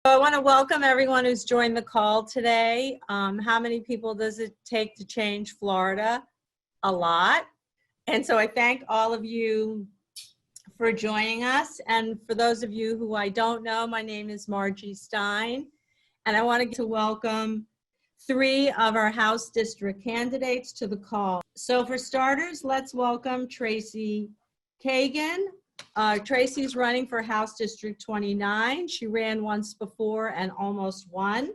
I want to welcome everyone who's joined the call today. How many people does it take to change Florida? A lot. And so I thank all of you for joining us. And for those of you who I don't know, my name is Margie Stein. And I want to welcome 3 of our House District candidates to the call. So for starters, let's welcome Tracey Kagan. Tracey's running for House District 29. She ran once before and almost won.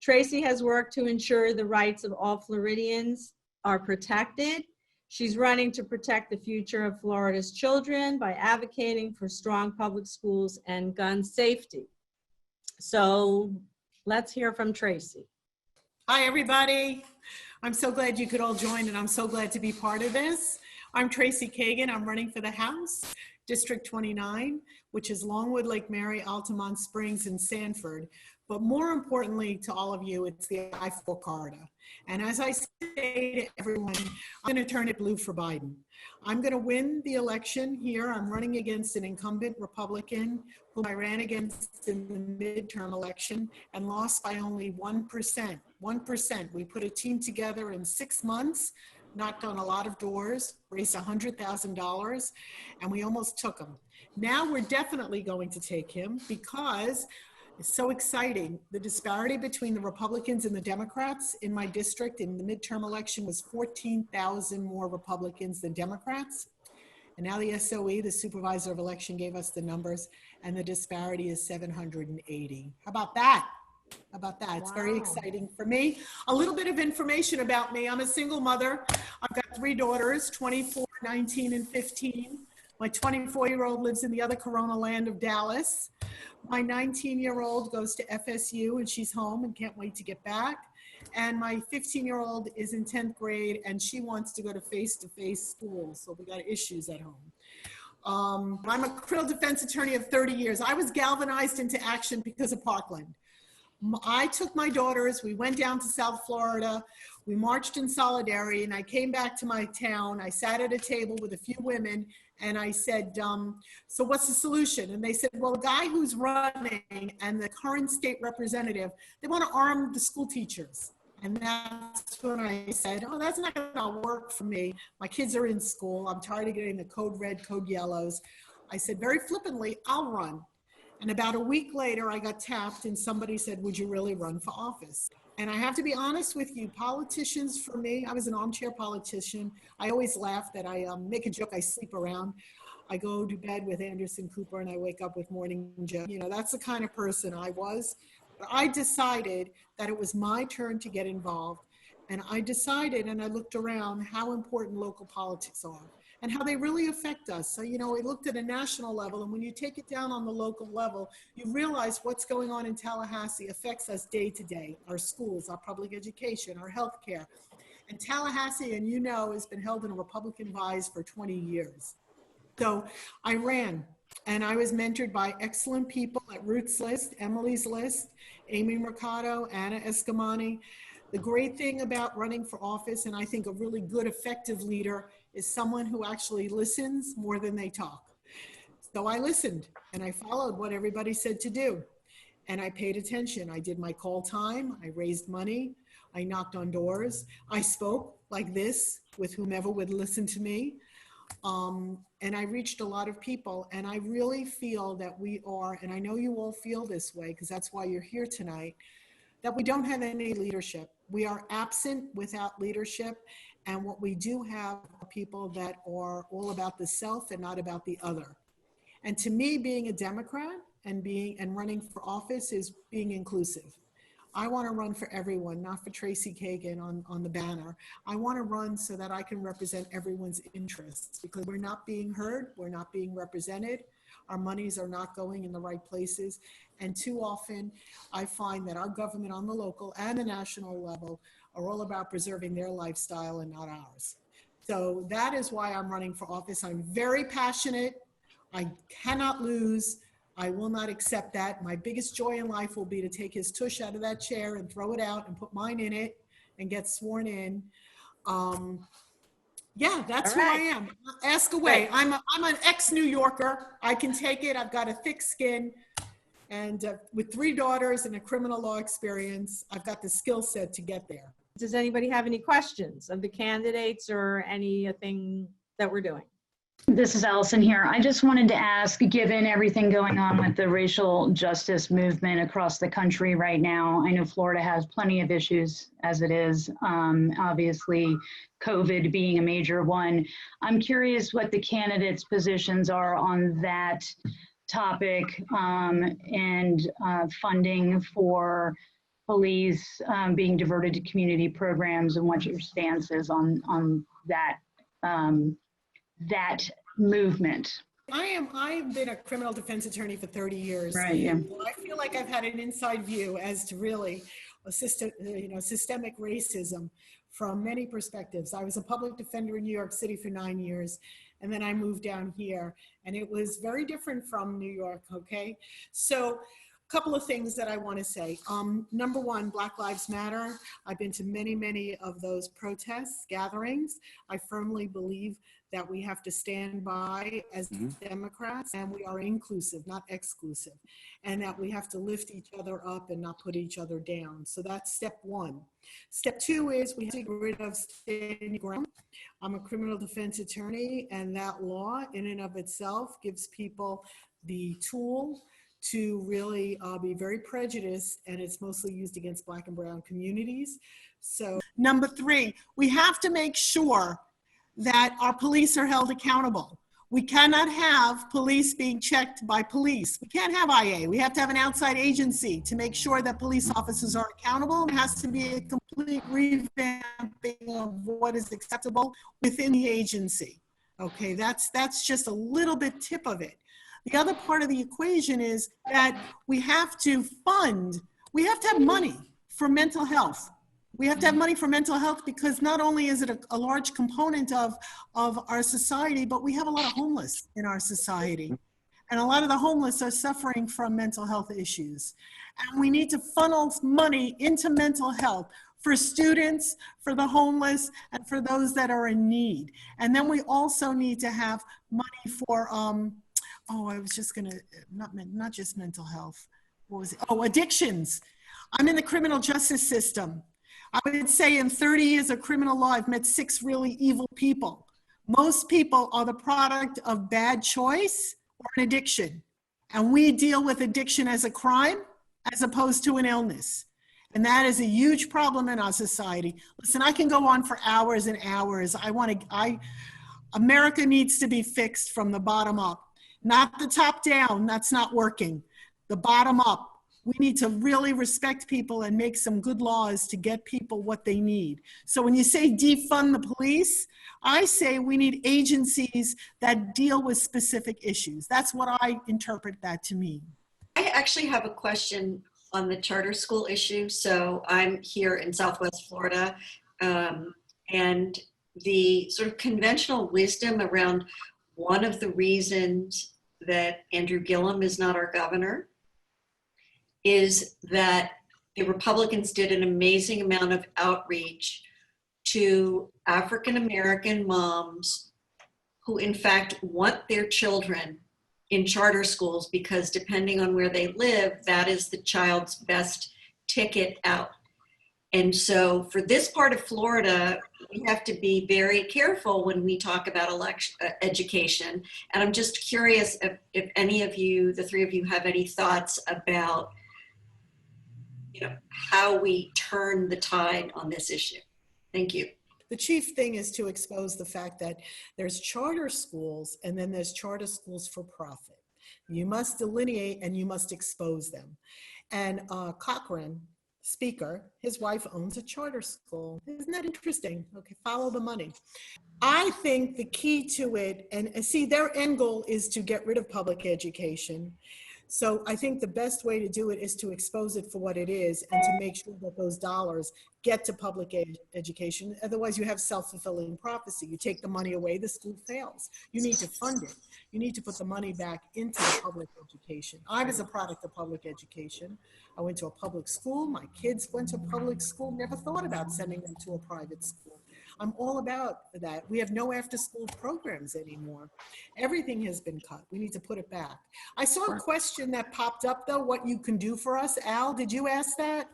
Tracey has worked to ensure the rights of all Floridians are protected. She's running to protect the future of Florida's children by advocating for strong public schools and gun safety. So let's hear from Tracey. Hi, everybody. I'm so glad you could all join, and I'm so glad to be part of this. I'm Tracey Kagan. I'm running for the House, District 29, which is Longwood, Lake Mary, Altamont Springs, and Sanford. But more importantly to all of you, it's the I-4 corridor. And as I say to everyone, I'm going to turn it blue for Biden. I'm going to win the election here. I'm running against an incumbent Republican whom I ran against in the midterm election and lost by only 1%. 1%. We put a team together in 6 months, knocked on a lot of doors, raised $100,000, and we almost took him. Now we're definitely going to take him because it's so exciting. The disparity between the Republicans and the Democrats in my district in the midterm election was 14,000 more Republicans than Democrats. And now the SOE, the Supervisor of Election, gave us the numbers, and the disparity is 780. How about that? How about that? It's very exciting for me. A little bit of information about me. I'm a single mother. I've got 3 daughters, 24, 19, and 15. My 24-year-old lives in the other Corona land of Dallas. My 19-year-old goes to FSU, and she's home and can't wait to get back. And my 15-year-old is in 10th grade, and she wants to go to face-to-face school, so we got issues at home. I'm a criminal defense attorney of 30 years. I was galvanized into action because of Parkland. I took my daughters, we went down to South Florida, we marched in solidarity, and I came back to my town. I sat at a table with a few women, and I said, so what's the solution? And they said, well, the guy who's running and the current state representative, they want to arm the school teachers. And that's when I said, oh, that's not going to work for me. My kids are in school. I'm tired of getting the code red, code yellows. I said very flippantly, I'll run. And about a week later, I got tapped and somebody said, would you really run for office? And I have to be honest with you, politicians for me, I was an armchair politician. I always laugh that I make a joke, I sleep around. I go to bed with Anderson Cooper and I wake up with Morning Joe. You know, that's the kind of person I was. But I decided that it was my turn to get involved. And I decided, and I looked around, how important local politics are and how they really affect us. So, you know, we looked at a national level, and when you take it down on the local level, you realize what's going on in Tallahassee affects us day to day, our schools, our public education, our healthcare. And Tallahassee, and you know, has been held in a Republican vise for 20 years. So I ran, and I was mentored by excellent people at Ruth's List, Emily's List, Amy Mercado, Anna Escamani. The great thing about running for office, and I think a really good, effective leader, is someone who actually listens more than they talk. So I listened, and I followed what everybody said to do. And I paid attention. I did my call time. I raised money. I knocked on doors. I spoke like this with whomever would listen to me. And I reached a lot of people. And I really feel that we are, and I know you all feel this way because that's why you're here tonight, that we don't have any leadership. We are absent without leadership. And what we do have are people that are all about the self and not about the other. And to me, being a Democrat and running for office is being inclusive. I want to run for everyone, not for Tracey Kagan on the banner. I want to run so that I can represent everyone's interests because we're not being heard, we're not being represented, our monies are not going in the right places. And too often, I find that our government on the local and the national level are all about preserving their lifestyle and not ours. So that is why I'm running for office. I'm very passionate. I cannot lose. I will not accept that. My biggest joy in life will be to take his tush out of that chair and throw it out and put mine in it and get sworn in. Yeah, that's who I am. Ask away. I'm an ex-New Yorker. I can take it. I've got a thick skin. And with 3 daughters and a criminal law experience, I've got the skill set to get there. Does anybody have any questions of the candidates or anything that we're doing? This is Allison here. I just wanted to ask, given everything going on with the racial justice movement across the country right now, I know Florida has plenty of issues as it is, obviously COVID being a major one. I'm curious what the candidates' positions are on that topic and funding for police being diverted to community programs, and what your stance is on that that movement. I've been a criminal defense attorney for 30 years. Right, yeah. I feel like I've had an inside view as to really systemic racism from many perspectives. I was a public defender in New York City for 9 years, and then I moved down here, and it was very different from New York, okay? So a couple of things that I want to say. Number one, Black Lives Matter. I've been to many, many of those protests, gatherings. I firmly believe that we have to stand by as Democrats, and we are inclusive, not exclusive, and that we have to lift each other up and not put each other down. So that's step one. Step two is we have to get rid of standing ground. I'm a criminal defense attorney, and that law in and of itself gives people the tool to really be very prejudiced, and it's mostly used against Black and brown communities. So number three, we have to make sure that our police are held accountable. We cannot have police being checked by police. We can't have IA. We have to have an outside agency to make sure that police officers are accountable. It has to be a complete revamping of what is acceptable within the agency. Okay, that's just a little bit tip of it. The other part of the equation is that we have to have money for mental health. We have to have money for mental health because not only is it a large component of our society, but we have a lot of homeless in our society. And a lot of the homeless are suffering from mental health issues. And we need to funnel money into mental health for students, for the homeless, and for those that are in need. And then we also need to have money for, I was just gonna, not just mental health. What was it? Oh, addictions. I'm in the criminal justice system. I would say in 30 years of criminal law, I've met 6 really evil people. Most people are the product of bad choice or an addiction. And we deal with addiction as a crime as opposed to an illness. And that is a huge problem in our society. Listen, I can go on for hours and hours. America needs to be fixed from the bottom up, not the top down. That's not working. The bottom up. We need to really respect people and make some good laws to get people what they need. So when you say defund the police, I say we need agencies that deal with specific issues. That's what I interpret that to mean. I actually have a question on the charter school issue. So I'm here in Southwest Florida, and the sort of conventional wisdom around one of the reasons that Andrew Gillum is not our governor is that the Republicans did an amazing amount of outreach to African-American moms who in fact want their children in charter schools because depending on where they live, that is the child's best ticket out. And so for this part of Florida, we have to be very careful when we talk about education. And I'm just curious if any of you, the 3 of you, have any thoughts about how we turn the tide on this issue. Thank you. The chief thing is to expose the fact that there's charter schools and then there's charter schools for profit. You must delineate and you must expose them. And Cochran, speaker, his wife owns a charter school. Isn't that interesting? Okay, follow the money. I think the key to it, and see, their end goal is to get rid of public education. So I think the best way to do it is to expose it for what it is and to make sure that those dollars get to public education. Otherwise you have self-fulfilling prophecy. You take the money away, the school fails. You need to fund it. You need to put the money back into public education. I was a product of public education. I went to a public school. My kids went to public school, never thought about sending them to a private school. I'm all about that. We have no after-school programs anymore. Everything has been cut. We need to put it back. I saw a question that popped up, though, what you can do for us. Al, did you ask that?